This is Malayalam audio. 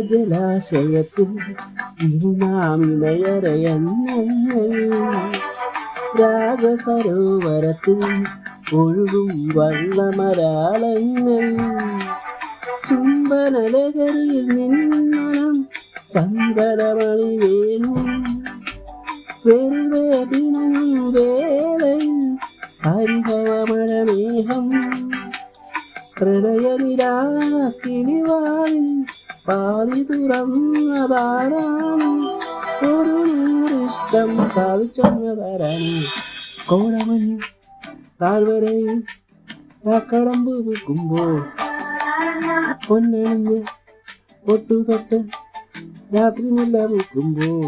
ജലാശയത്തിൽ നാമിനയറയങ്ങൾ രാഗസരോവരത്തിൽ ഒഴുകും വള്ളമരാളങ്ങൾ ചുംബനലകരിയിൽ നിന്നും ചന്ദ്രമണി വേണു വെറുതെ ദിനവും വേളയിൽ ഹരിഭവമഴമേഹം പ്രണയനിരാക്കിളിവാളിൽ പാതി തുറന്നതാരാണ് ഒരു നൂറിഷ്ടം സാധിച്ചതാരാണ് കോടമഞ്ഞ് താഴ്വരയിൽ കടമ്പ് വെക്കുമ്പോൾ പൊന്നണിഞ്ഞ് പൊട്ടു തൊട്ട് രാത്രി മുല്ല വെക്കുമ്പോൾ